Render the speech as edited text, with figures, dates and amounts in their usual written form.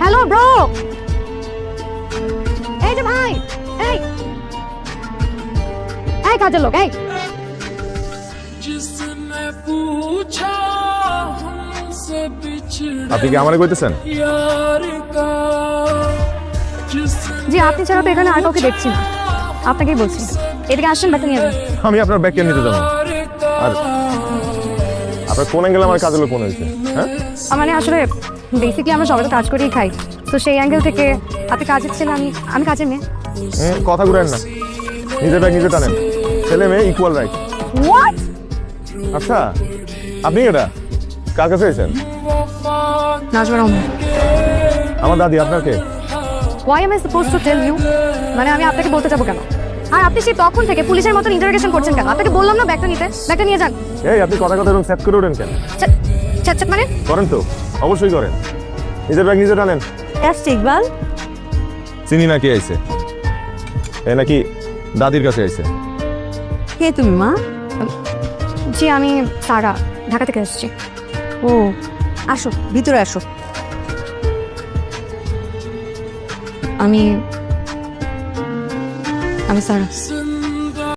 Hello bro, এই যে ভাই, এই এই কাজের লোক, এই আপনি কি আমারে কইতেছেন? জি আপনি ছাড়া তো এখানে আর কাউকে দেখছি না, আপনাকেই বলছি। এদিকে আসেন, ব্যাগটা নিয়ে যান। আমি আপনার ব্যাগ কেন নিতে যাবো? আর আপনার কোন অ্যাঙ্গেলে আমার কাজের লোক মনে হয়েছে? হ্যাঁ, মানে আসলে বেসিকলি আমরা সবাই তো কাজ করেই খাই, তো সেই অ্যাঙ্গেল থেকে আপনি কাজের ছেলে, আমি কাজের মেয়ে। কথা ঘুরেন না, নিজের ব্যাগ নিজে টানেন। ছেলে মেয়ে ইকুয়াল রাইট। হোয়াট? আচ্ছা, আপনি এটা কার কাছে এসেছেন? নাজমা রহমান। আমার দাদি। আপনার কে? Why am I supposed to tell you? মানে আমি আপনাকে বলতে যাবো কেন? আর আপনি সেই তখন থেকে পুলিশের মতন ইন্টারোগেশন করছেন কেন? আপনাকে বললাম না ব্যাগটা নিতে, ব্যাগটা নিয়ে যান। এই আপনি কথা কথা এরকম সেট করে ওঠেন কেন? ছ্যাট মানে? করেন তো, অবশ্যই করেন। নিজের ব্যাগ নিজে টানেন। আসছে ইকবাল। চিনি না কে আইছে, এ নাকি দাদির কাছে আইছে। কে তুমি মা? জি আমি সারা, ঢাকা থেকে এসেছি। ও আসো, ভিতরে আসো। আমি সারা।